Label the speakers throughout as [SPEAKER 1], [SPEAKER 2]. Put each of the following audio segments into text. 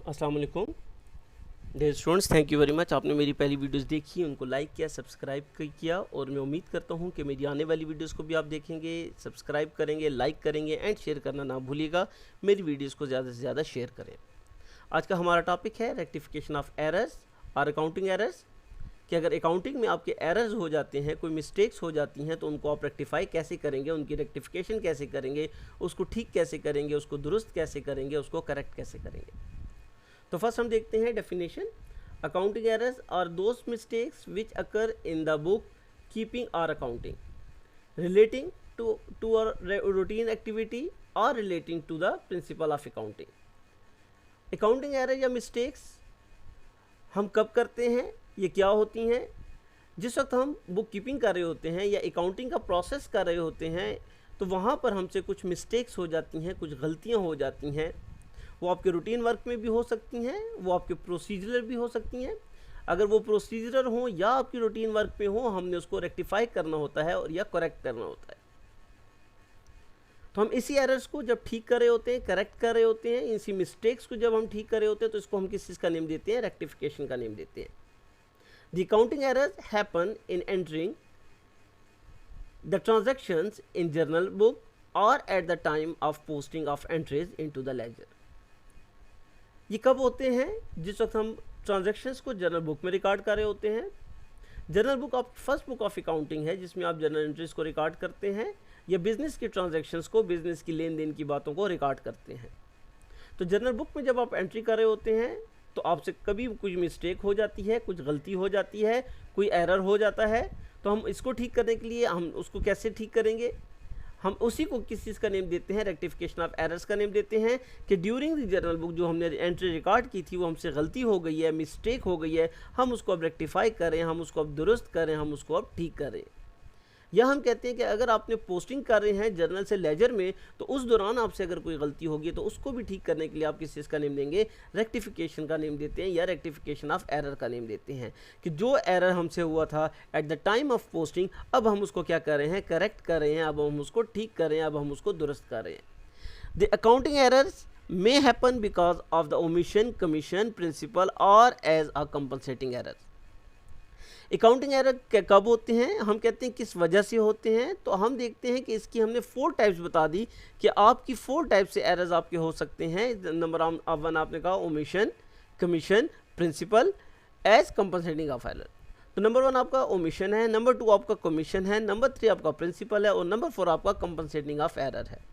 [SPEAKER 1] अस्सलाम वालेकुम dear students, thank you very much. आपने मेरी पहली वीडियोस देखी, उनको लाइक किया, सब्सक्राइब किया और मैं उम्मीद करता हूं कि मेरी आने वाली वीडियोस को भी आप देखेंगे, सब्सक्राइब करेंगे, लाइक करेंगे एंड शेयर करना ना भूलिएगा। मेरी वीडियोस को ज़्यादा से ज़्यादा शेयर करें। आज का हमारा टॉपिक है रेक्टिफिकेशन ऑफ एरर्स और अकाउंटिंग एरर्स, कि अगर अकाउंटिंग में आपके एरर्स हो जाते हैं, कोई मिस्टेक्स हो जाती हैं, तो उनको आप रेक्टिफाई कैसे करेंगे, उनकी रेक्टिफिकेशन कैसे करेंगे, उसको ठीक कैसे करेंगे, उसको दुरुस्त कैसे करेंगे, उसको करेक्ट कैसे करेंगे। तो फर्स्ट हम देखते हैं definition. Accounting errors are those mistakes which occur in the book keeping और accounting relating to a routine activity और relating to the principle of accounting. Accounting error या मिस्टेक्स हम कब करते हैं, ये क्या होती हैं? जिस वक्त हम बुक कीपिंग कर रहे होते हैं या अकाउंटिंग का प्रोसेस कर रहे होते हैं, तो वहाँ पर हमसे कुछ मिस्टेक्स हो जाती हैं, कुछ गलतियाँ हो जाती हैं। वो आपके रूटीन वर्क में भी हो सकती हैं, वो आपके प्रोसीजरल भी हो सकती हैं। अगर वो प्रोसीजरल हो या आपकी रूटीन वर्क में हो, हमने उसको रेक्टिफाई करना होता है और या करेक्ट करना होता है। तो हम इसी एरर्स को जब ठीक कर रहे होते हैं, करेक्ट कर रहे होते हैं, इसी मिस्टेक्स को जब हम ठीक कर रहे होते हैं, तो इसको हम किस चीज़ का नेम देते हैं? रेक्टिफिकेशन का नेम देते हैं। The accounting errors happen in entering the transactions in journal book और at the time of posting of entries into the ledger. ये कब होते हैं? जिस वक्त हम ट्रांजैक्शंस को जर्नल बुक में रिकॉर्ड कर रहे होते हैं। जर्नल बुक आप फर्स्ट बुक ऑफ अकाउंटिंग है, जिसमें आप जर्नल एंट्रीज को रिकॉर्ड करते हैं या बिजनेस की ट्रांजैक्शंस को, बिजनेस की लेन देन की बातों को रिकॉर्ड करते हैं। तो जर्नल बुक में जब आप एंट्री कर रहे होते हैं, तो आपसे कभी कुछ मिस्टेक हो जाती है, कुछ गलती हो जाती है, कोई एरर हो जाता है। तो हम इसको ठीक करने के लिए हम उसको कैसे ठीक करेंगे? हम उसी को किस चीज़ का नेम देते हैं? रेक्टिफिकेशन ऑफ एरर्स का नेम देते हैं। कि ड्यूरिंग द जर्नल बुक जो हमने एंट्री रिकॉर्ड की थी, वो हमसे गलती हो गई है, मिस्टेक हो गई है, हम उसको अब रेक्टिफाई करें, हम उसको अब दुरुस्त करें, हम उसको अब ठीक करें। या हम कहते हैं कि अगर आपने पोस्टिंग कर रहे हैं जर्नल से लेजर में, तो उस दौरान आपसे अगर कोई गलती होगी, तो उसको भी ठीक करने के लिए आप किस चीज़ का नेम देंगे? रेक्टिफिकेशन का नेम देते हैं या रेक्टिफिकेशन ऑफ एरर का नेम देते हैं। कि जो एरर हमसे हुआ था eight the time of posting, अब हम उसको क्या कर रहे हैं? करेक्ट कर रहे हैं, अब हम उसको ठीक कर रहे हैं, अब हम उसको दुरुस्त कर रहे हैं। The accounting errors may happen because of the omission, commission, principal or as a compensating error। Accounting error कब होते हैं? हम कहते हैं किस वजह से होते हैं। तो हम देखते हैं कि इसकी हमने 4 टाइप्स बता दी कि आपकी 4 टाइप से एरर्स आपके हो सकते हैं। नंबर 1 आपने कहा omission, commission, principle as compensating of error. तो नंबर 1 आपका ओमिशन है, नंबर 2 आपका कमीशन है, नंबर 3 आपका प्रिंसिपल है और नंबर 4 आपका कंपनसेटिंग ऑफ एरर है।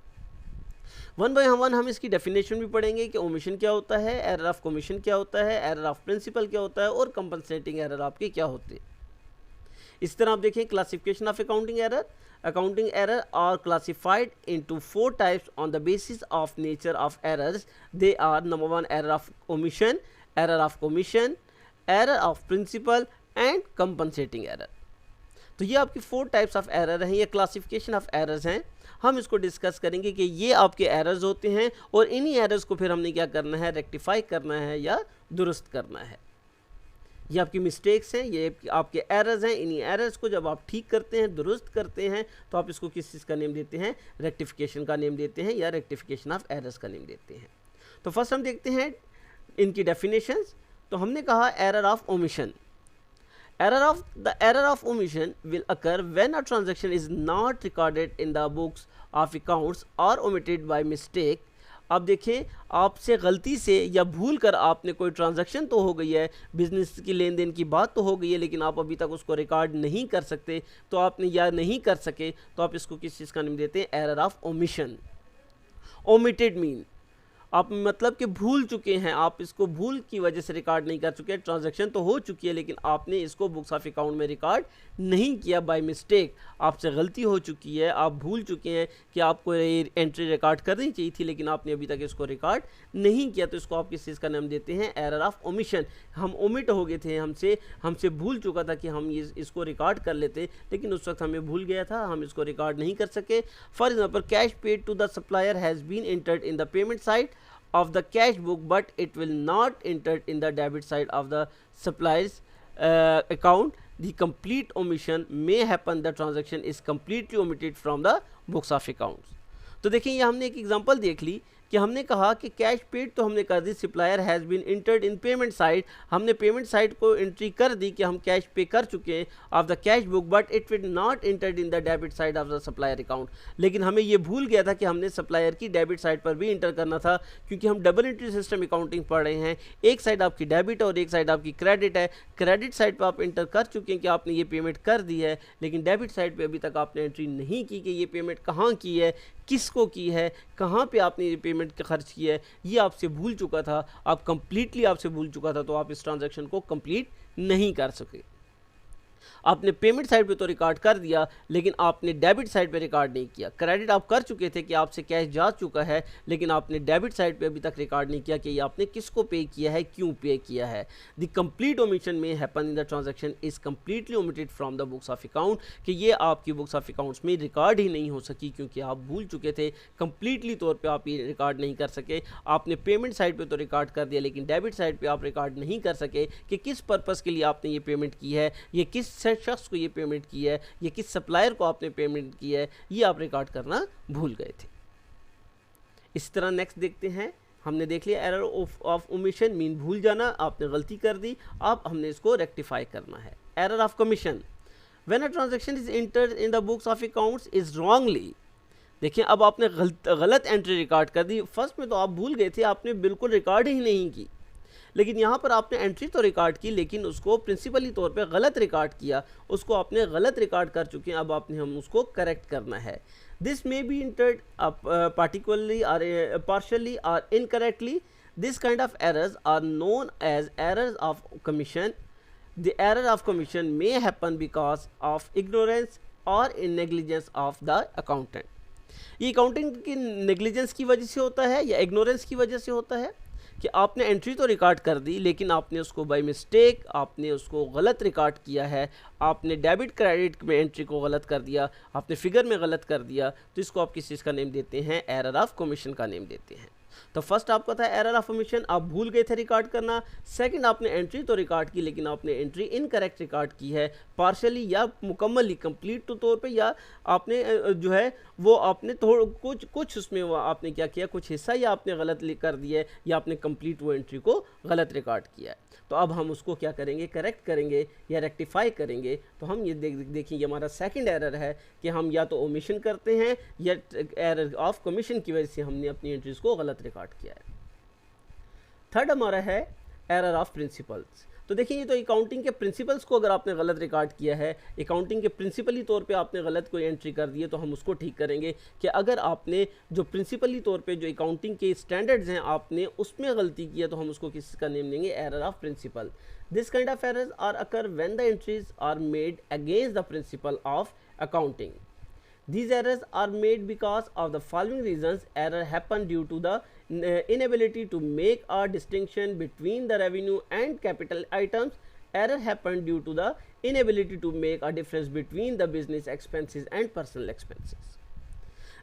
[SPEAKER 1] 1 बाय 1 हम इसकी डेफिनेशन भी पढ़ेंगे कि ओमिशन क्या होता है, एरर ऑफ कमीशन क्या होता है, एरर ऑफ प्रिंसिपल क्या होता है और कंपनसेटिंग एरर आपके क्या होते हैं। इस तरह आप देखें classification of accounting error. Accounting error are classified into 4 types on the basis of nature of errors. They are number 1 error of omission, error of commission, error of principle and compensating error. तो ये आपकी 4 types of error हैं, ये classification of errors हैं। हम इसको discuss करेंगे कि ये आपके एरर्स होते हैं और इन्हीं एरर्स को फिर हमने क्या करना है? रेक्टिफाई करना है या दुरुस्त करना है। ये आपकी मिस्टेक्स हैं, ये आपके एरर्स हैं। इन्हीं एरर्स को जब आप ठीक करते हैं, दुरुस्त करते हैं, तो आप इसको किस चीज़ का नेम देते हैं? रेक्टिफिकेशन का नेम देते हैं या रेक्टिफिकेशन ऑफ एरर्स का नेम देते हैं। तो फर्स्ट हम देखते हैं इनकी डेफिनेशंस। तो हमने कहा error of omission. The error of omission will occur when a transaction is not recorded in the books of accounts or omitted by mistake। अब देखें, आपसे गलती से या भूल कर आपने कोई ट्रांजैक्शन तो हो गई है, बिजनेस की लेन देन की बात तो हो गई है, लेकिन आप अभी तक उसको रिकॉर्ड नहीं कर सकते, तो आपने या नहीं कर सके, तो आप इसको किस चीज़ का नाम देते हैं? Error of omission. Omitted mean आप मतलब कि भूल चुके हैं, आप इसको भूल की वजह से रिकॉर्ड नहीं कर चुके। ट्रांजैक्शन तो हो चुकी है, लेकिन आपने इसको बुक्स ऑफ अकाउंट में रिकॉर्ड नहीं किया बाय मिस्टेक। आपसे गलती हो चुकी है, आप भूल चुके हैं कि आपको ये एंट्री रिकॉर्ड करनी चाहिए थी, लेकिन आपने अभी तक इसको रिकॉर्ड नहीं किया। तो इसको आप किस चीज़ का नाम देते हैं? Error of omission. हम ओमिट हो गए थे, हमसे भूल चुका था कि हम इसको रिकॉर्ड कर लेते, लेकिन उस वक्त हमें भूल गया था, हम इसको रिकॉर्ड नहीं कर सके। For example, cash paid to the supplier has been entered in the payment side of the cash book, but it will not enter in the debit side of the supplier's account. The complete omission may happen, the transaction is completely omitted from the books of accounts। तो देखिए, ये हमने एक example देख ली कि हमने कहा कि कैश पेड तो हमने कर दी, supplier has been entered in payment side, हमने पेमेंट साइड को एंट्री कर दी कि हम कैश पे कर चुके हैं of the cash book, but it will not entered in the debit side of the supplier account. लेकिन हमें ये भूल गया था कि हमने सप्लायर की डेबिट साइड पर भी इंटर करना था, क्योंकि हम डबल एंट्री सिस्टम अकाउंटिंग पढ़ रहे हैं। एक साइड आपकी डेबिट है और एक साइड आपकी क्रेडिट है। क्रेडिट साइड पर आप इंटर कर चुके हैं कि आपने ये पेमेंट कर दी है, लेकिन डेबिट साइड पे अभी तक आपने एंट्री नहीं की कि ये पेमेंट कहाँ की है, किसको की है, कहाँ पे आपने ये पेमेंट खर्च की है, ये आपसे भूल चुका था, आप कंप्लीटली आपसे भूल चुका था, तो आप इस ट्रांजैक्शन को कंप्लीट नहीं कर सके। आपने पेमेंट साइड पे तो रिकॉर्ड कर दिया, लेकिन आपने डेबिट साइड पे रिकॉर्ड नहीं किया। क्रेडिट आप कर चुके थे कि आपसे कैश जा चुका है, लेकिन आपने डेबिट साइड पे अभी तक रिकॉर्ड नहीं किया कि ये आपने किसको पे किया है, क्यों पे किया है। द कंप्लीट ओमिशन में happen in the transaction is completely omitted from the books of account, कि ये आपकी बुक्स ऑफ अकाउंट्स में रिकॉर्ड ही नहीं हो सकी, क्योंकि आप भूल चुके थे, कंप्लीटली तौर पर आप ये रिकॉर्ड नहीं कर सके। आपने पेमेंट साइड पर तो रिकॉर्ड कर दिया, लेकिन डेबिट साइड पर आप रिकॉर्ड नहीं कर सके कि किस पर्पज़ के लिए आपने ये पेमेंट की है, ये किस शख्स को ये पेमेंट की है, ये किस सप्लायर को आपने पेमेंट की है, ये आप रिकॉर्ड करना भूल गए थे। इस तरह नेक्स्ट देखते हैं, हमने देख लिया एरर ऑफ ओमिशन मीन भूल जाना, आपने गलती कर दी, अब हमने इसको रेक्टिफाई करना है। Error of commission, when a transaction is entered in the books of accounts is wrongly. देखिए अब आपने गलत एंट्री रिकॉर्ड कर दी। फर्स्ट में तो आप भूल गए थे, आपने बिल्कुल रिकॉर्ड ही नहीं की, लेकिन यहाँ पर आपने एंट्री तो रिकॉर्ड की, लेकिन उसको प्रिंसिपली तौर पे गलत रिकॉर्ड किया, उसको आपने गलत रिकॉर्ड कर चुके हैं। अब आपने हम उसको करेक्ट करना है। This may be entered particularly और पार्शली और incorrectly, this kind of errors are known as errors of commission. The error of commission may happen because of ignorance और in negligence of the accountant. ये accounting की negligence की वजह से होता है या इग्नोरेंस की वजह से होता है कि आपने एंट्री तो रिकॉर्ड कर दी, लेकिन आपने उसको बाय मिस्टेक आपने उसको गलत रिकॉर्ड किया है। आपने डेबिट क्रेडिट में एंट्री को गलत कर दिया, आपने फिगर में गलत कर दिया, तो इसको आप किस चीज़ का नेम देते हैं, एरर ऑफ कमीशन का नेम देते हैं। तो फर्स्ट आपका था एरर ऑफ ओमिशन, आप भूल गए थे रिकॉर्ड करना। सेकंड, आपने एंट्री तो रिकॉर्ड की, लेकिन आपने एंट्री इनकरेक्ट रिकॉर्ड की है, पार्शली या मुकम्मली कंप्लीट तो तौर पे, या आपने जो है वो आपने थोड़ा कुछ उसमें वो आपने क्या किया, कुछ हिस्सा या आपने गलत कर दिया है, या आपने कंप्लीट वो एंट्री को गलत रिकॉर्ड किया है। तो अब हम उसको क्या करेंगे, करेक्ट करेंगे या रेक्टिफाई करेंगे। तो हम ये देखिए हमारा सेकंड एरर है कि हम या तो ओमिशन करते हैं या एरर ऑफ कमीशन की वजह से हमने अपनी एंट्रीज को गलत रिकॉर्ड किया है। थर्ड हमारा है एरर ऑफ प्रिंसिपल्स। तो देखिए ये तो अकाउंटिंग के प्रिंसिपल्स को अगर आपने गलत रिकॉर्ड किया है, अकाउंटिंग के प्रिंसिपली तौर पे आपने गलत कोई एंट्री कर दी है, तो हम उसको ठीक करेंगे कि अगर आपने जो प्रिंसिपली तौर पे जो अकाउंटिंग के स्टैंडर्ड्स हैं आपने उसमें गलती की है, तो हम उसको किसका नेम देंगे, error of principle. This kind of errors are occur when the entries are made against the principle of accounting. These errors are made because of the following reasons. Error happen due to the inability to make a distinction between the revenue and capital items. Error happen due to the inability to make a difference between the business expenses and personal expenses.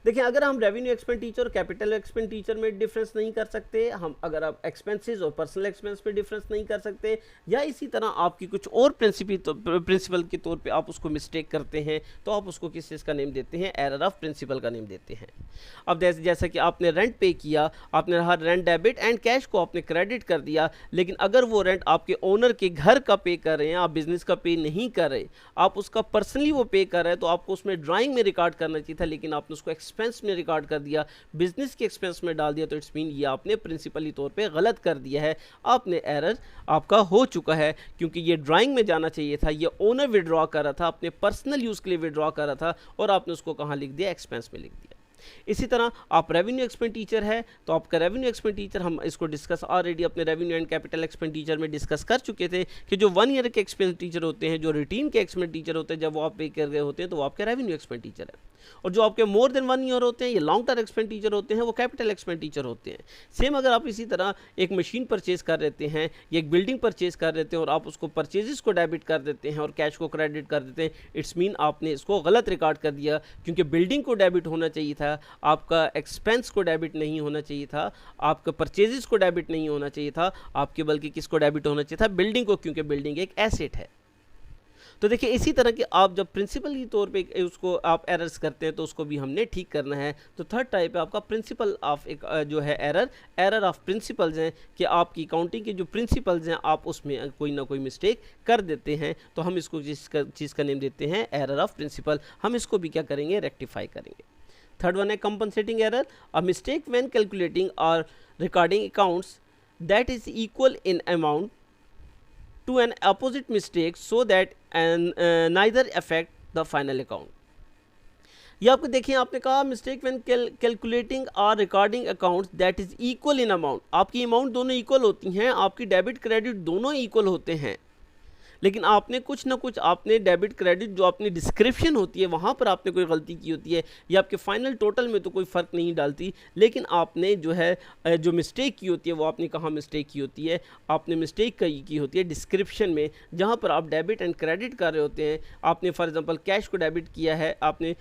[SPEAKER 1] देखिए अगर हम revenue expenditure और capital expenditure में difference नहीं कर सकते, हम अगर आप एक्सपेंसेस और पर्सनल एक्सपेंस पे डिफरेंस नहीं कर सकते, या इसी तरह आपकी कुछ और प्रिंसिपल के तौर पे आप उसको मिस्टेक करते हैं, तो आप उसको किस चीज़ का नेम देते हैं, एरर ऑफ प्रिंसिपल का नेम देते हैं। अब जैसा कि आपने रेंट पे किया, आपने हर रेंट डेबिट एंड कैश को आपने क्रेडिट कर दिया, लेकिन अगर वो रेंट आपके ओनर के घर का पे कर रहे हैं, आप बिजनेस का पे नहीं कर रहे, आप उसका पर्सनली वो पे कर रहे हैं, तो आपको उसमें ड्राइंग में रिकॉर्ड करना चाहिए था, लेकिन आपने उसको एक्सपेंस में रिकॉर्ड कर दिया, बिजनेस के एक्सपेंस में डाल दिया, तो इट्स मीन ये आपने प्रिंसिपली तौर पे गलत कर दिया है, आपने एरर आपका हो चुका है, क्योंकि ये ड्राइंग में जाना चाहिए था, ये ओनर विड्रॉ कर रहा था, अपने पर्सनल यूज़ के लिए विड्रॉ कर रहा था, और आपने उसको कहाँ लिख दिया, एक्सपेंस में लिख दिया। इसी तरह आप रेवेन्यू एक्सपेंडिचर है, तो आपका रेवेन्यू एक्सपेंडिचर हम इसको डिस्कस ऑलरेडी अपने रेवेन्यू एंड कैपिटल एक्सपेंडिचर में डिस्कस कर चुके थे कि जो 1 ईयर के एक्सपेंडिचर होते हैं, जो रूटीन के एक्सपेंडिचर होते हैं, जब वो आप पे कर गए होते हैं, तो वो आपके रेवेन्यू एक्सपेंडिचर है, और जो आपके मोर देन 1 ईयर होते हैं, ये लॉन्ग टर्म एक्सपेंडिचर होते हैं, वो कैपिटल एक्सपेंडिचर होते हैं। सेम अगर आप इसी तरह एक मशीन परचेज कर देते हैं या एक बिल्डिंग परचेज कर देते हैं और आप उसको परचेजेस को डेबिट कर देते हैं और कैश को क्रेडिट कर देते हैं, इट्स मीन आपने इसको गलत रिकॉर्ड कर दिया, क्योंकि बिल्डिंग को डेबिट होना चाहिए था, आपका एक्सपेंस को डेबिट नहीं होना चाहिए था, आपका परचेजेस को डेबिट नहीं होना चाहिए था, आपके बल्कि किसको डेबिट होना चाहिए था, बिल्डिंग को, क्योंकि बिल्डिंग एक एसेट है। तो देखिए इसी तरह के आप जब प्रिंसिपल के तौर पे उसको आप एरर्स करते हैं तो उसको भी हमने ठीक करना है। तो थर्ड टाइप है आपका प्रिंसिपल ऑफ एक जो है एरर ऑफ प्रिंसिपल्स हैं कि आपकी काउंटिंग के जो प्रिंसिपल्स हैं आप उसमें कोई ना कोई मिस्टेक कर देते हैं, तो हम इसको जिस चीज़ का नेम देते हैं एरर ऑफ प्रिंसिपल। हम इसको भी क्या करेंगे, रेक्टिफाई करेंगे। थर्ड वन है compensating error, a mistake when calculating और recording accounts that is equal in amount to an opposite mistake so that neither affect the final account। ये आपको देखिए, आपने कहा मिस्टेक व्हेन कैलकुलेटिंग और recording accounts that is equal in amount, आपकी amount दोनों equal होती हैं, आपकी डेबिट क्रेडिट दोनों इक्वल होते हैं, लेकिन आपने कुछ ना कुछ आपने डेबिट क्रेडिट जो अपनी डिस्क्रिप्शन होती है वहाँ पर आपने कोई गलती की होती है, ये आपके फाइनल टोटल में तो कोई फ़र्क नहीं डालती, लेकिन आपने जो है जो मिस्टेक की होती है वो आपने कहाँ मिस्टेक की होती है, आपने मिस्टेक की होती है डिस्क्रिप्शन में, जहाँ पर आप डेबिट एंड क्रेडिट कर रहे होते हैं। आपने फॉर एग्जांपल कैश को डेबिट किया है, आपने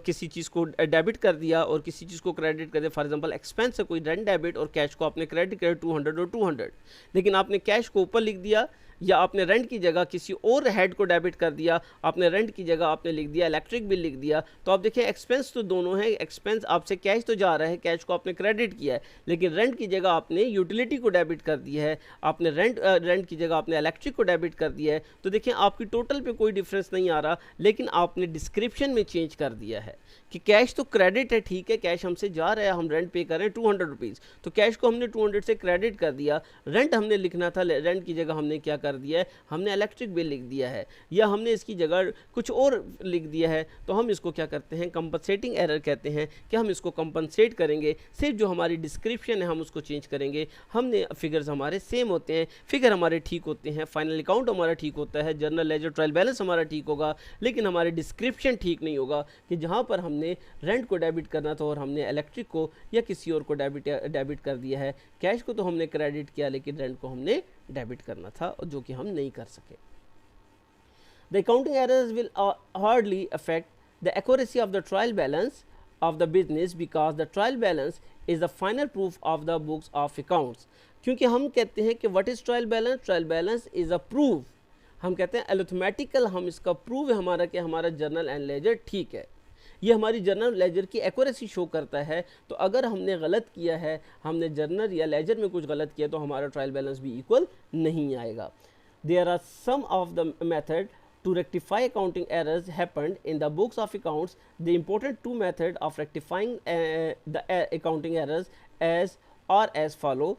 [SPEAKER 1] किसी चीज़ को डेबिट कर दिया और किसी चीज़ को क्रेडिट कर दिया, फॉर एग्जांपल एक्सपेंस है कोई रेंट डेबिट और कैश को आपने क्रेडिट किया 200 और 200, लेकिन आपने कैश को ऊपर लिख दिया या आपने रेंट की जगह किसी और हेड को डेबिट कर दिया, आपने रेंट की जगह आपने लिख दिया इलेक्ट्रिक बिल लिख दिया, तो आप देखिए एक्सपेंस तो दोनों है, एक्सपेंस आपसे कैश तो जा रहा है, कैश को आपने क्रेडिट किया है, लेकिन रेंट की जगह आपने यूटिलिटी को डेबिट कर दिया है, आपने रेंट की जगह आपने इलेक्ट्रिक को डेबिट कर दिया है। तो देखिए आपकी टोटल पे कोई डिफरेंस नहीं आ रहा, लेकिन आपने डिस्क्रिप्शन में चेंज कर दिया है कि कैश तो क्रेडिट है, ठीक है कैश हमसे जा रहा है, हम रेंट पे कर रहे हैं 200 रुपीज़, तो कैश को हमने 200 से क्रेडिट कर दिया, रेंट हमने लिखना था, रेंट की जगह हमने क्या कर दिया है, हमने इलेक्ट्रिक बिल लिख दिया है या हमने इसकी जगह कुछ और लिख दिया है। तो हम इसको क्या करते हैं, कंपनसेटिंग एरर कहते हैं कि हम इसको कंपनसेट करेंगे, सिर्फ जो हमारी डिस्क्रिप्शन है हम उसको चेंज करेंगे। हमने फिगर्स हमारे सेम होते हैं, फिगर हमारे ठीक होते हैं, फाइनल अकाउंट हमारा ठीक होता है, जर्नल लेजर ट्रायल बैलेंस हमारा ठीक होगा, लेकिन हमारी डिस्क्रिप्शन ठीक नहीं होगा कि जहाँ पर हमने रेंट को डेबिट करना था और हमने इलेक्ट्रिक को या किसी और को डेबिट कर दिया है, कैश को तो हमने क्रेडिट किया लेकिन रेंट को हमने डेबिट करना था, और जो कि हम नहीं कर सके। The accounting errors will hardly affect the accuracy of the trial balance of the business because the trial balance is the final proof of the books of accounts। क्योंकि हम कहते हैं कि what is trial balance? Trial balance is a proof, हम कहते हैं arithmetical, हम इसका प्रूव है हमारा कि हमारा जर्नल एंड लेजर ठीक है, ये हमारी जर्नल लेजर की एक्यूरेसी शो करता है। तो अगर हमने गलत किया है, हमने जर्नल या लेजर में कुछ गलत किया, तो हमारा ट्रायल बैलेंस भी इक्वल नहीं आएगा। There are some of the method to rectify accounting errors happened in the books of accounts। The important two method of rectifying the accounting errors are as follow: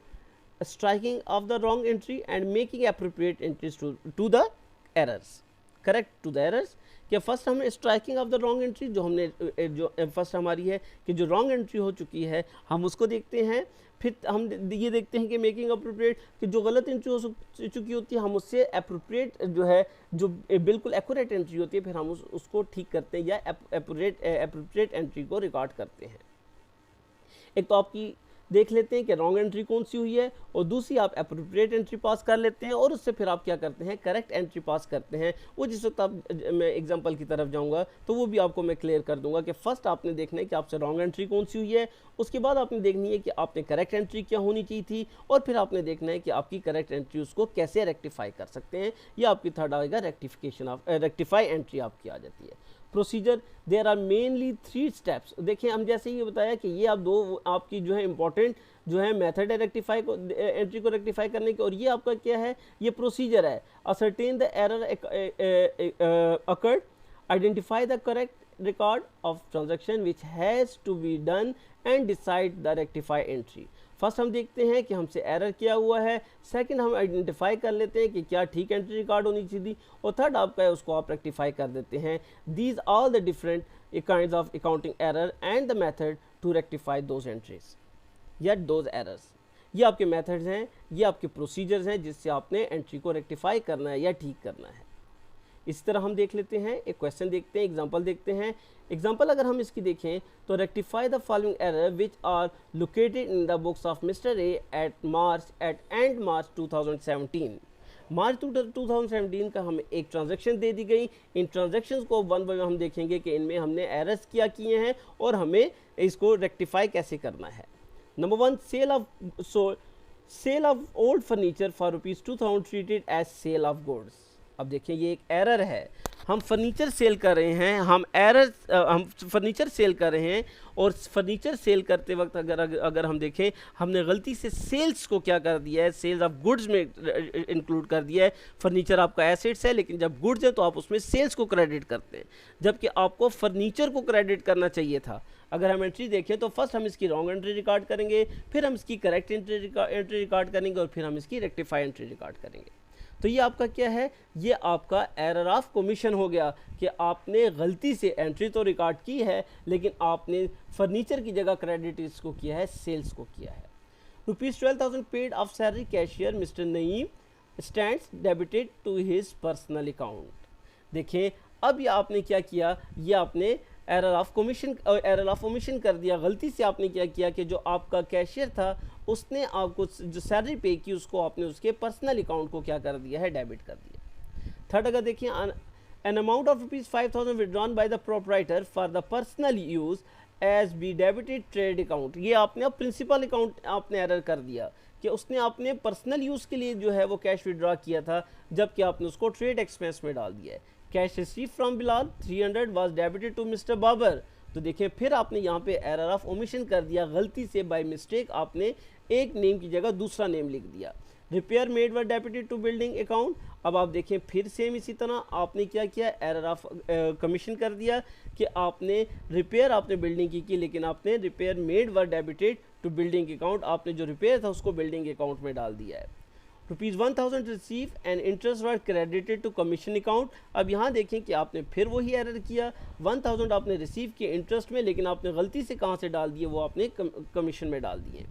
[SPEAKER 1] striking of the wrong entry and making appropriate entries to the errors, correct to the errors। कि first हम striking off the wrong entry, जो हमने जो first हमारी है कि जो wrong entry हो चुकी है हम उसको देखते हैं, फिर हम ये देखते हैं कि मेकिंग अप्रोप्रिएट, कि जो गलत एंट्री हो चुकी होती है हम उससे अप्रोप्रिएट जो है, जो बिल्कुल एक्यूरेट एंट्री होती है, फिर हम उसको ठीक करते हैं या अप्रोप्रिएट एंट्री को रिकॉर्ड करते हैं। एक तो आपकी देख लेते हैं कि रॉन्ग एंट्री कौन सी हुई है, और दूसरी आप अप्रोप्रिएट एंट्री पास कर लेते हैं, और उससे फिर आप क्या करते हैं, करेक्ट एंट्री पास करते हैं। वो जिस वक्त आप मैं एग्जांपल की तरफ जाऊंगा तो वो भी आपको मैं क्लियर कर दूंगा कि फर्स्ट आपने देखना है कि आपसे रॉन्ग एंट्री कौन सी हुई है, उसके बाद आपने देखनी है कि आपने करेक्ट एंट्री क्या होनी चाहिए थी, और फिर आपने देखना है कि आपकी करेक्ट एंट्री उसको कैसे रेक्टिफाई कर सकते हैं। ये आपकी थर्ड आएगा रेक्टिफिकेशन ऑफ रेक्टिफाई एंट्री आपकी आ जाती है। Procedure, there are mainly 3 steps. देखिए हम जैसे ये बताया कि ये आप दो आपकी जो है इंपॉर्टेंट जो है मेथड है रेक्टिफाई को एंट्री को रेक्टिफाई करने की, और ये आपका क्या है, ये प्रोसीजर है। Ascertain the error occurred, identify the correct record of transaction which has to be done and decide the rectify entry. First हम देखते हैं कि हमसे एरर क्या हुआ है, सेकंड हम आइडेंटिफाई कर लेते हैं कि क्या ठीक एंट्री रिकॉर्ड होनी चाहिए, और थर्ड आपका है उसको आप रेक्टिफाई कर देते हैं। These all the different kinds of accounting error and the method to rectify those entries या दोज एरर्स। ये आपके मेथड्स हैं, ये आपके प्रोसीजर्स हैं जिससे आपने एंट्री को रेक्टिफाई करना है या ठीक करना है। इस तरह हम देख लेते हैं, एक क्वेश्चन देखते हैं, एग्जांपल देखते हैं। एग्जांपल अगर हम इसकी देखें तो rectify the following error which are located in the books of mister A at end March 2017। March 2017 का हमें एक ट्रांजैक्शन दे दी गई। इन ट्रांजैक्शंस को वन बाय वन हम देखेंगे कि इनमें हमने एरर्स क्या किए हैं और हमें इसको रेक्टिफाई कैसे करना है। Number 1, sale of old furniture for ₹2000 treated as sale of goods. अब देखिए ये एक एरर है, हम फर्नीचर सेल कर रहे हैं, हम फर्नीचर सेल कर रहे हैं और फर्नीचर सेल करते वक्त अगर हम देखें हमने गलती से सेल्स को क्या कर दिया है, सेल्स ऑफ गुड्स में इंक्लूड कर दिया है। फर्नीचर आपका एसेट्स है लेकिन जब गुड्स है तो आप उसमें सेल्स को क्रेडिट करते हैं, जबकि आपको फर्नीचर को क्रेडिट करना चाहिए था। अगर हम एंट्री देखें तो फर्स्ट हम इसकी रॉन्ग एंट्री रिकॉर्ड करेंगे, फिर हम इसकी करेक्ट एंट्री रिकॉर्ड करेंगे और फिर हम इसकी रेक्टिफाई एंट्री रिकॉर्ड करेंगे। तो ये आपका क्या है, ये आपका एरर ऑफ कमीशन हो गया कि आपने गलती से एंट्री तो रिकॉर्ड की है लेकिन आपने फर्नीचर की जगह क्रेडिट इसको किया है, सेल्स को किया है। ₹12,000 paid of salary cashier mister Naeem stands debited to his personal account. देखें अब ये आपने क्या किया, ये आपने एरर ऑफ ओमिशन कर दिया। गलती से आपने क्या किया कि जो आपका कैशियर था उसने आपको जो सैलरी पे की उसको आपने उसके पर्सनल अकाउंट को क्या कर दिया है, डेबिट कर दिया। थर्ड अगर देखिए, an amount of ₹5,000 withdrawn by the proprietor for the personal use as be debited trade account. ये आपने अब प्रिंसिपल अकाउंट आपने एरर कर दिया कि उसने आपने पर्सनल यूज़ के लिए जो है वो कैश विड्रॉ किया था, जबकि आपने उसको ट्रेड एक्सपेंस में डाल दिया है। Cash receive from Bilal 300 was debited to mister Babar. तो देखिए फिर आपने यहाँ पे एरर ऑफ ओमिशन कर दिया, गलती से बाय मिस्टेक आपने एक नेम की जगह दूसरा नेम लिख दिया। Repair made were debited to building account. अब आप देखें फिर सेम इसी तरह आपने क्या किया, एरर ऑफ कमीशन कर दिया कि आपने रिपेयर आपने बिल्डिंग की लेकिन आपने repair made were debited to building account, आपने जो रिपेयर था उसको बिल्डिंग अकाउंट में डाल दिया है। ₹1,000 receive and interest were credited to commission account. अब यहाँ देखें कि आपने फिर वही एरर किया, 1,000 आपने रिसीव किए इंटरेस्ट में लेकिन आपने गलती से कहाँ से डाल दिए, वो आपने कमीशन में डाल दिए।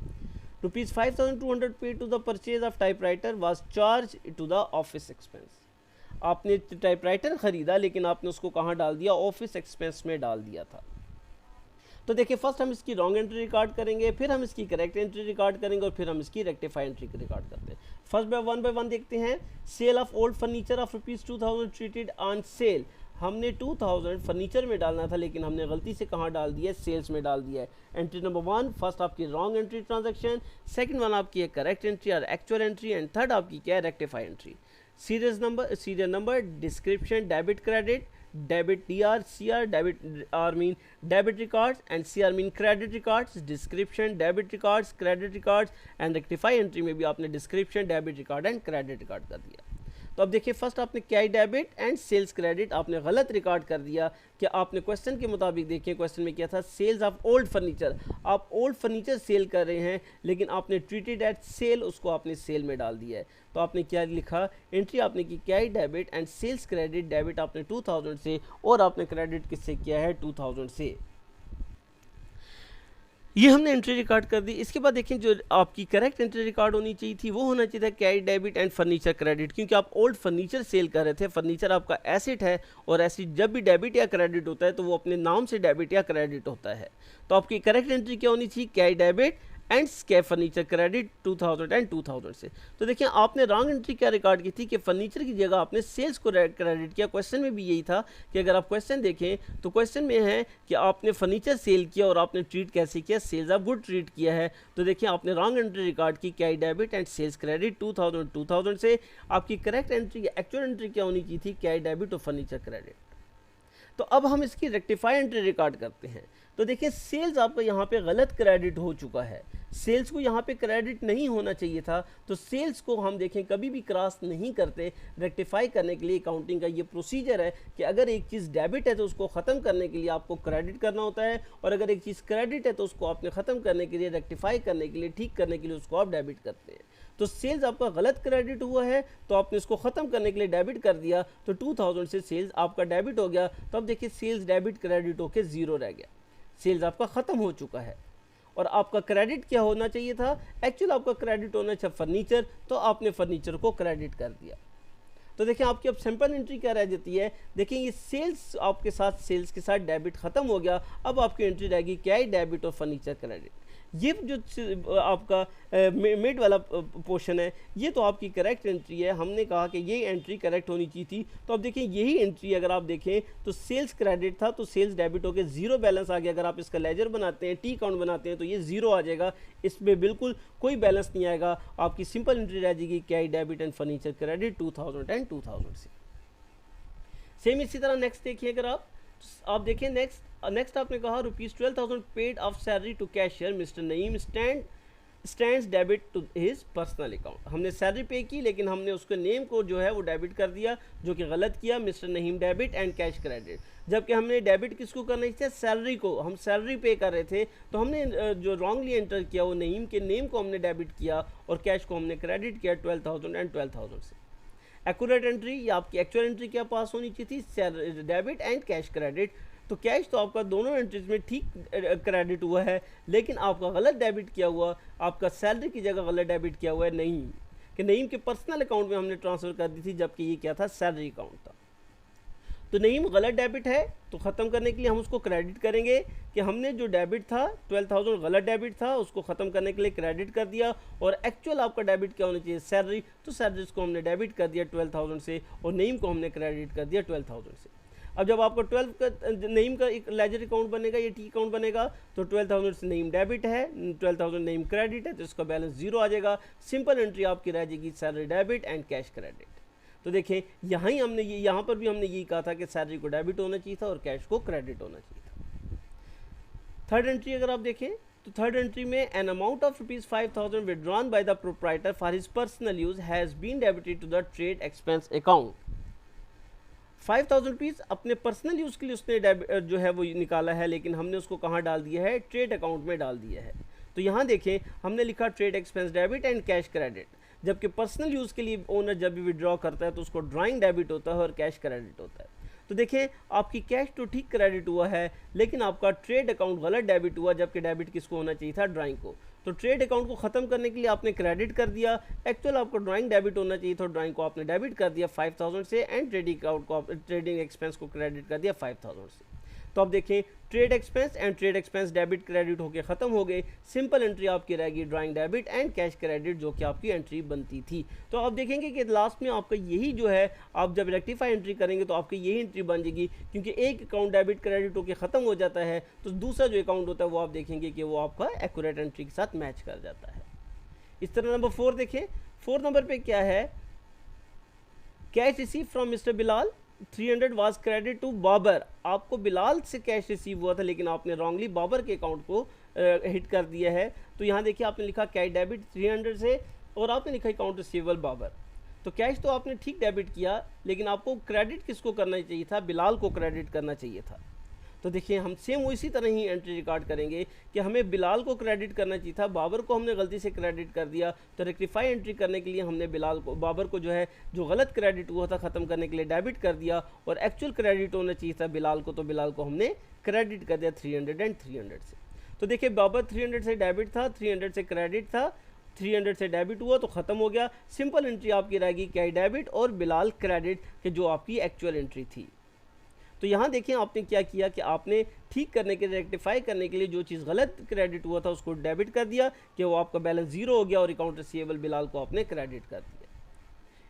[SPEAKER 1] ₹5,200 paid to the purchase of typewriter was charge to the office expense. आपने टाइपराइटर ख़रीदा लेकिन आपने उसको कहाँ डाल दिया, ऑफिस एक्सपेंस में डाल दिया था। तो देखिए फर्स्ट हम इसकी रॉन्ग एंट्री रिकॉर्ड करेंगे, फिर हम इसकी करेक्ट एंट्री रिकॉर्ड करेंगे और फिर हम इसकी रेक्टिफाई एंट्री रिकॉर्ड करते हैं। फर्स्ट बाय वन देखते हैं। Sale of old furniture of ₹2,000 treated on sale. हमने 2,000 फर्नीचर में डालना था लेकिन हमने गलती से कहाँ डाल दिया है, सेल्स में डाल दिया है। एंट्री नंबर 1 फर्स्ट आपकी wrong entry transaction, second one आपकी है करेक्ट एंट्री और एक्चुअल एंट्री एंड थर्ड आपकी क्या है, rectify entry. Serial number description debit credit, debit DR CR, debit R mean debit records and CR mean credit records, description debit records, credit records and rectify entry में भी आपने description debit record and credit record कर दिया। तो अब देखिए first आपने cash debit and sales credit आपने गलत रिकॉर्ड कर दिया कि आपने क्वेश्चन के मुताबिक देखिए क्वेश्चन में क्या था, सेल्स ऑफ ओल्ड फर्नीचर। आप ओल्ड फर्नीचर सेल कर रहे हैं लेकिन आपने ट्रीटेड एट सेल उसको आपने सेल में डाल दिया है। तो आपने क्या लिखा, एंट्री आपने की cash debit and sales credit, debit आपने 2,000 से और आपने क्रेडिट किससे किया है, 2,000 से। ये हमने एंट्री रिकॉर्ड कर दी। इसके बाद देखें जो आपकी करेक्ट एंट्री रिकॉर्ड होनी चाहिए थी वो होना चाहिए था cash debit and furniture credit, क्योंकि आप ओल्ड फर्नीचर सेल कर रहे थे। फर्नीचर आपका एसेट है और एसेट जब भी डेबिट या क्रेडिट होता है तो वो अपने नाम से डेबिट या क्रेडिट होता है। तो आपकी करेक्ट एंट्री क्या होनी चाहिए, cash debit and scrap furniture credit 2,000 and 2,000 से। तो देखिए आपने रॉन्ग एंट्री क्या रिकॉर्ड की थी कि फर्नीचर की जगह आपने सेल्स को क्रेडिट किया। क्वेश्चन में भी यही था कि अगर आप क्वेश्चन देखें तो क्वेश्चन में है कि आपने फर्नीचर सेल किया और आपने ट्रीट कैसे किया, सेल्स ऑफ गुड ट्रीट किया है। तो देखिए आपने रॉन्ग एंट्री रिकॉर्ड की cash debit and sales credit 2,000 से। आपकी करेक्ट एंट्री एक्चुअल एंट्री क्या होनी चाहिए थी, कैश डेबिट और फर्नीचर क्रेडिट। तो अब हम इसकी रेक्टिफाई एंट्री रिकॉर्ड करते हैं। तो देखिए सेल्स आपका यहाँ पे गलत क्रेडिट हो चुका है, सेल्स को यहाँ पे क्रेडिट नहीं होना चाहिए था। तो सेल्स को हम देखें कभी भी क्रॉस नहीं करते। रेक्टिफाई करने के लिए अकाउंटिंग का ये प्रोसीजर है कि अगर एक चीज़ डेबिट है तो उसको ख़त्म करने के लिए आपको क्रेडिट करना होता है, और अगर एक चीज़ क्रेडिट है तो उसको आपने ख़त्म करने के लिए, रेक्टिफाई करने के लिए, ठीक करने के लिए उसको आप डेबिट करते हैं। तो सेल्स आपका गलत क्रेडिट हुआ है तो आपने इसको ख़त्म करने के लिए डेबिट कर दिया, तो 2,000 से सेल्स आपका डेबिट हो गया। तो अब देखिए सेल्स डेबिट क्रेडिट होकर 0 रह गया, सेल्स आपका ख़त्म हो चुका है। और आपका क्रेडिट क्या होना चाहिए था, एक्चुअल आपका क्रेडिट होना चाहिए फर्नीचर, तो आपने फर्नीचर को क्रेडिट कर दिया। तो देखिए आपकी अब सिंपल एंट्री क्या रह जाती है, देखिए ये सेल्स आपके साथ, सेल्स के साथ डेबिट ख़त्म हो गया। अब आपकी एंट्री रहेगी कैश डेबिट और फर्नीचर क्रेडिट। ये जो आपका मिड वाला पोर्शन है ये तो आपकी करेक्ट एंट्री है। हमने कहा कि ये एंट्री करेक्ट होनी चाहिए थी। तो अब देखिए यही एंट्री अगर आप देखें तो सेल्स क्रेडिट था तो सेल्स डेबिट होकर 0 बैलेंस आ गया। अगर आप इसका लेजर बनाते हैं, टी अकाउंट बनाते हैं तो ये 0 आ जाएगा, इसमें बिल्कुल कोई बैलेंस नहीं आएगा। आपकी सिंपल एंट्री रह जाएगी cash debit and furniture credit 2,000 and 2,000 से। सेम इसी तरह नेक्स्ट देखिए, अगर आप देखिए नेक्स्ट आपने कहा ₹12,000 paid of salary to cashier mister Naeem stands debit to his personal account. हमने सैलरी पे की लेकिन हमने उसके नेम को जो है वो डेबिट कर दिया, जो कि गलत किया। Mister Naeem debit and cash credit, जबकि हमने डेबिट किसको करना चाहिए, सैलरी को। हम सैलरी पे कर रहे थे तो हमने जो रॉन्गली एंटर किया वो नईम के नेम को हमने डेबिट किया और कैश को हमने क्रेडिट किया 12,000 एंड 12,000 से। एक्यूरेट एंट्री या आपकी एक्चुअल एंट्री क्या पास होनी चाहिए थी, डेबिट एंड कैश क्रेडिट। तो कैश तो आपका दोनों एंट्रीज में ठीक क्रेडिट हुआ है, लेकिन आपका गलत डेबिट किया हुआ, आपका सैलरी की जगह गलत डेबिट किया हुआ है नईम कि नईम के पर्सनल अकाउंट में हमने ट्रांसफ़र कर दी थी, जबकि ये क्या था, सैलरी अकाउंट था। तो नईम गलत डेबिट है, तो ख़त्म करने के लिए हम उसको क्रेडिट करेंगे कि हमने जो डेबिट था 12,000 गलत डेबिट था, उसको ख़त्म करने के लिए क्रेडिट कर दिया। और एक्चुअल आपका डेबिट क्या होना चाहिए, सैलरी, तो सैलरीज को हमने डेबिट कर दिया 12,000 से और नईम को हमने क्रेडिट कर दिया 12,000 से। अब जब आपको 12 का नईम का एक लेजर अकाउंट बनेगा, ये टी अकाउंट बनेगा, तो 12,000 से नईम डेबिट है, 12,000 नईम क्रेडिट है, तो इसका बैलेंस 0 आ जाएगा। सिंपल एंट्री आपकी रह जाएगी salary debit and cash credit. तो देखें यहाँ ही हमने यहाँ पर भी हमने यही कहा था कि सैलरी को डेबिट होना चाहिए था और कैश को क्रेडिट होना चाहिए था। थर्ड एंट्री अगर आप देखें तो थर्ड एंट्री में an amount of ₹5,000 withdrawn by the proprietor for his personal use has been debited to the trade expense account. 5,000 rupees अपने पर्सनल यूज़ के लिए उसने जो है वो निकाला है, लेकिन हमने उसको कहाँ डाल दिया है, ट्रेड अकाउंट में डाल दिया है। तो यहाँ देखें हमने लिखा trade expense debit and cash credit, जबकि पर्सनल यूज़ के लिए ओनर जब भी विड्रॉ करता है तो उसको ड्राइंग डेबिट होता है और कैश क्रेडिट होता है। तो देखें आपकी कैश तो ठीक क्रेडिट हुआ है, लेकिन आपका ट्रेड अकाउंट गलत डेबिट हुआ, जबकि डेबिट किसको होना चाहिए था, ड्राइंग को। तो ट्रेड अकाउंट को ख़त्म करने के लिए आपने क्रेडिट कर दिया, एक्चुअल आपको ड्राइंग डेबिट होना चाहिए था, ड्राइंग को आपने डेबिट कर दिया 5,000 से एंड ट्रेडिंग अकाउंट को ट्रेडिंग एक्सपेंस को क्रेडिट कर दिया 5,000 से। तो अब देखें trade expense and trade expense debit credit होकर ख़त्म हो गए। सिंपल एंट्री आपकी रहेगी drawing debit and cash credit, जो कि आपकी एंट्री बनती थी। तो आप देखेंगे कि लास्ट में आपका यही जो है, आप जब रेक्टिफाई एंट्री करेंगे तो आपकी यही एंट्री बन जाएगी, क्योंकि एक अकाउंट डेबिट क्रेडिट होकर ख़त्म हो जाता है तो दूसरा जो अकाउंट होता है वो आप देखेंगे कि वो आपका एक्यूरेट एंट्री के साथ मैच कर जाता है। इस तरह नंबर 4 देखें, 4 नंबर पर क्या है, cash receive from mister Bilal 300 was credit to Babar. आपको बिलाल से कैश रिसीव हुआ था, लेकिन आपने रॉन्गली बाबर के अकाउंट को हिट कर दिया है। तो यहाँ देखिए आपने लिखा कैश डेबिट 300 से और आपने लिखा अकाउंट रिसीवेबल बाबर। तो कैश तो आपने ठीक डेबिट किया, लेकिन आपको क्रेडिट किसको करना चाहिए था, बिलाल को क्रेडिट करना चाहिए था। तो देखिए हम सेम उसी तरह ही एंट्री रिकॉर्ड करेंगे कि हमें बिलाल को क्रेडिट करना चाहिए था, बाबर को हमने गलती से क्रेडिट कर दिया। तो रेक्टिफाई एंट्री करने के लिए हमने बाबर को जो है जो गलत क्रेडिट हुआ था ख़त्म करने के लिए डेबिट कर दिया, और एक्चुअल क्रेडिट होना चाहिए था बिलाल को, तो बिलाल को हमने क्रेडिट कर दिया 300 एंड 300 से। तो देखिए बाबर 300 से डेबिट था, 300 से क्रेडिट था, 300 से डेबिट हुआ तो ख़त्म हो गया। सिंपल एंट्री आपकी रहेगी कैश डेबिट और बिलाल क्रेडिट के, जो आपकी एक्चुअल एंट्री थी। तो यहाँ देखिए आपने क्या किया कि आपने ठीक करने के लिए, रेक्टिफाई करने के लिए जो चीज़ गलत क्रेडिट हुआ था उसको डेबिट कर दिया कि वो आपका बैलेंस 0 हो गया, और अकाउंट रिसीवेबल बिलाल को आपने क्रेडिट कर दिया।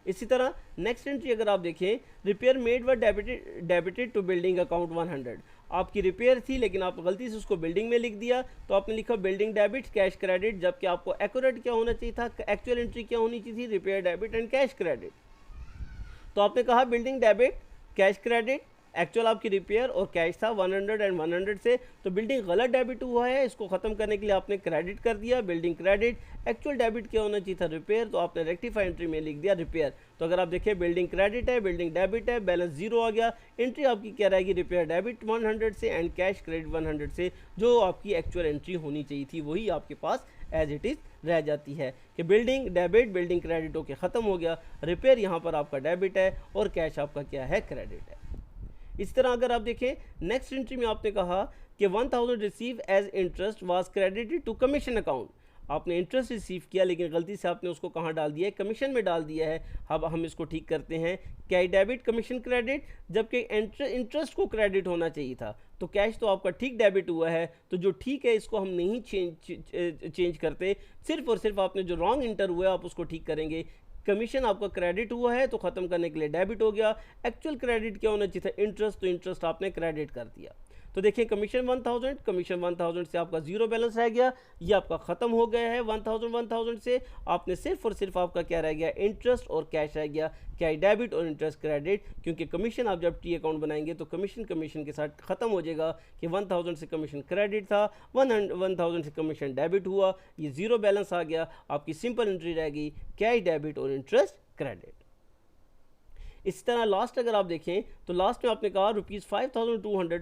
[SPEAKER 1] इसी तरह नेक्स्ट एंट्री अगर आप देखें, रिपेयर मेड व डेबिटेड टू बिल्डिंग अकाउंट 100। आपकी रिपेयर थी लेकिन आप गलती से उसको बिल्डिंग में लिख दिया, तो आपने लिखा बिल्डिंग डेबिट कैश क्रेडिट, जबकि आपको एक्यूरेट क्या होना चाहिए था, एक्चुअल एंट्री क्या होनी चाहिए थी, repair debit and cash credit. तो आपने कहा building debit cash credit, actual आपकी रिपेयर और कैश था 100 एंड 100 से। तो बिल्डिंग गलत डेबिट हुआ है, इसको ख़त्म करने के लिए आपने क्रेडिट कर दिया बिल्डिंग क्रेडिट। एक्चुअल डेबिट क्या होना चाहिए था, रिपेयर, तो आपने रेक्टिफाई एंट्री में लिख दिया रिपेयर। तो अगर आप देखें बिल्डिंग क्रेडिट है, बिल्डिंग डेबिट है, बैलेंस 0 आ गया। एंट्री आपकी क्या रहेगी, रिपेयर डेबिट 100 से एंड कैश क्रेडिट 100 से, जो आपकी एक्चुअल एंट्री होनी चाहिए थी वही आपके पास एज इट इज़ रह जाती है कि बिल्डिंग डेबिट बिल्डिंग क्रेडिट होकर ख़त्म हो गया, रिपेयर यहाँ पर आपका डेबिट है और कैश आपका क्या है, क्रेडिट है। इस तरह अगर आप देखें नेक्स्ट एंट्री में आपने कहा कि 1000 receive as interest was credited to commission account. आपने इंटरेस्ट रिसीव किया लेकिन गलती से आपने उसको कहाँ डाल दिया है, कमीशन में डाल दिया है। अब हम इसको ठीक करते हैं, कैश डेबिट कमीशन क्रेडिट, जबकि इंटरेस्ट को क्रेडिट होना चाहिए था। तो कैश तो आपका ठीक डेबिट हुआ है, तो जो ठीक है इसको हम नहीं चेंज करते, सिर्फ और सिर्फ आपने जो रॉन्ग इंटर हुआ है आप उसको ठीक करेंगे। कमीशन आपका क्रेडिट हुआ है तो ख़त्म करने के लिए डेबिट हो गया। एक्चुअल क्रेडिट क्या होना चाहिए था, इंटरेस्ट, तो इंटरेस्ट आपने क्रेडिट कर दिया। तो देखिए कमीशन 1000 से आपका जीरो बैलेंस रह गया, ये आपका ख़त्म हो गया है 1000 से। आपने सिर्फ और सिर्फ आपका क्या रह गया, इंटरेस्ट और कैश रह गया, क्या डेबिट और इंटरेस्ट क्रेडिट, क्योंकि कमीशन आप जब टी अकाउंट बनाएंगे तो कमीशन के साथ ख़त्म हो जाएगा कि 1000 से कमीशन क्रेडिट था, 1000 से कमीशन डेबिट हुआ, ये जीरो बैलेंस आ गया, आपकी सिंपल एंट्री रहेगी कैश डेबिट और इंटरेस्ट क्रेडिट। इसी तरह लास्ट अगर आप देखें तो लास्ट में आपने कहा ₹5200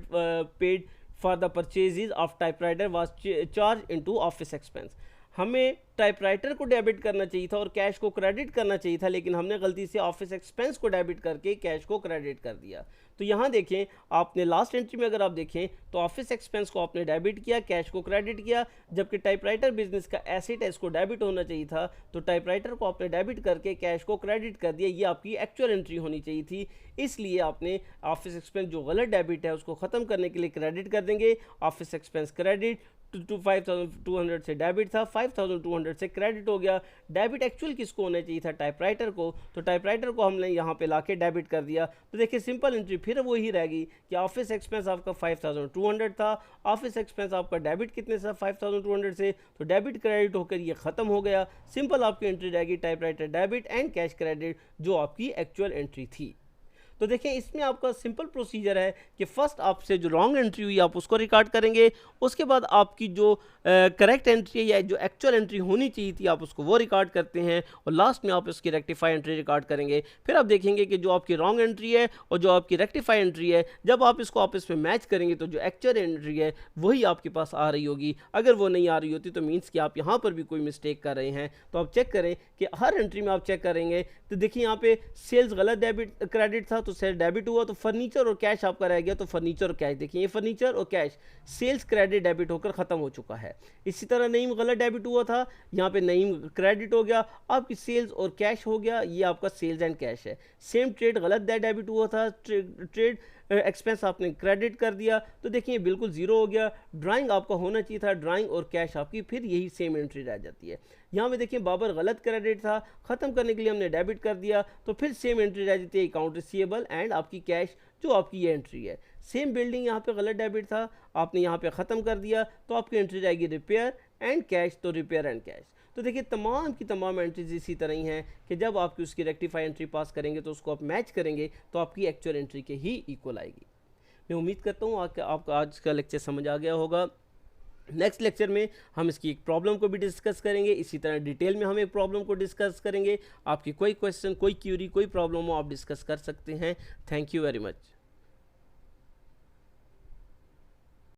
[SPEAKER 1] paid for the purchases of typewriter was charge into office expense. हमें टाइपराइटर को डेबिट करना चाहिए था और कैश को क्रेडिट करना चाहिए था, लेकिन हमने गलती से ऑफिस एक्सपेंस को डेबिट करके कैश को क्रेडिट कर दिया। तो यहाँ देखें आपने लास्ट एंट्री में अगर आप देखें तो ऑफिस एक्सपेंस को आपने डेबिट किया, कैश को क्रेडिट किया, जबकि टाइपराइटर बिजनेस का एसेट है, इसको डेबिट होना चाहिए था, तो टाइपराइटर को आपने डेबिट करके कैश को क्रेडिट कर दिया। ये आपकी एक्चुअल एंट्री होनी चाहिए थी, इसलिए आपने ऑफिस एक्सपेंस जो गलत डेबिट है उसको ख़त्म करने के लिए क्रेडिट कर देंगे। ऑफिस एक्सपेंस क्रेडिट टू 5200 से डेबिट था, 5200 से क्रेडिट हो गया। डेबिट एक्चुअल किसको होना चाहिए था, टाइपराइटर को, तो टाइपराइटर को हमने यहाँ पे लाके डेबिट कर दिया। तो देखिए सिंपल एंट्री फिर वही रहेगी कि ऑफिस एक्सपेंस आपका 5200 था, ऑफिस एक्सपेंस आपका डेबिट कितने से 5200 से, तो डेबिट क्रेडिट होकर ये ख़त्म हो गया। सिंपल आपकी एंट्री रहेगी typewriter debit and cash credit, जो आपकी एक्चुअल एंट्री थी। तो देखिए इसमें आपका सिंपल प्रोसीजर है कि फर्स्ट आपसे जो रॉन्ग एंट्री हुई आप उसको रिकॉर्ड करेंगे, उसके बाद आपकी जो करेक्ट एंट्री या जो एक्चुअल एंट्री होनी चाहिए थी आप उसको वो रिकॉर्ड करते हैं, और लास्ट में आप उसकी रेक्टिफाई एंट्री रिकॉर्ड करेंगे। फिर आप देखेंगे कि जो आपकी रॉन्ग एंट्री है और जो आपकी रेक्टिफाई एंट्री है, जब आप इसको आपस में मैच करेंगे तो जो एक्चुअल एंट्री है वही आपके पास आ रही होगी। अगर वो नहीं आ रही होती तो मीन्स कि आप यहाँ पर भी कोई मिस्टेक कर रहे हैं। तो आप चेक करें कि हर एंट्री में आप चेक करेंगे तो देखिए यहाँ पे सेल्स गलत डेबिट क्रेडिट था तो सेल्स डेबिट हुआ, तो फर्नीचर और कैश आपका रह गया, तो फर्नीचर और कैश देखिए ये फर्नीचर और कैश सेल्स क्रेडिट डेबिट होकर ख़त्म हो चुका है। इसी तरह नईम गलत डेबिट हुआ था, यहाँ पे नईम क्रेडिट हो गया, आपकी सेल्स और कैश हो गया, ये आपका सेल्स एंड कैश है। सेम ट्रेड गलत डेबिट हुआ था, ट्रेड एक्सपेंस आपने क्रेडिट कर दिया, तो देखिए बिल्कुल जीरो हो गया। ड्राइंग आपका होना चाहिए था, ड्राइंग और कैश आपकी फिर यही सेम एंट्री रह जाती है। यहाँ पे देखिए बाबर गलत क्रेडिट था, ख़त्म करने के लिए हमने डेबिट कर दिया, तो फिर सेम एंट्री रह जाती है अकाउंट रिसीवेबल एंड आपकी कैश, जो आपकी ये एंट्री है। सेम बिल्डिंग यहाँ पे गलत डेबिट था, आपने यहाँ पे ख़त्म कर दिया, तो आपकी एंट्री रहेगी रिपेयर एंड कैश, तो रिपेयर एंड कैश। तो देखिए तमाम की तमाम एंट्रीज इसी तरह ही हैं कि जब आपकी उसकी रेक्टिफाई एंट्री पास करेंगे तो उसको आप मैच करेंगे तो आपकी एक्चुअल एंट्री के ही इक्वल आएगी। मैं उम्मीद करता हूँ आपका आज का लेक्चर समझ आ गया होगा। नेक्स्ट लेक्चर में हम इसकी एक प्रॉब्लम को भी डिस्कस करेंगे, इसी तरह डिटेल में हम एक प्रॉब्लम को डिस्कस करेंगे। आपकी कोई क्वेश्चन, कोई क्यूरी, कोई प्रॉब्लम हो आप डिस्कस कर सकते हैं। Thank you very much.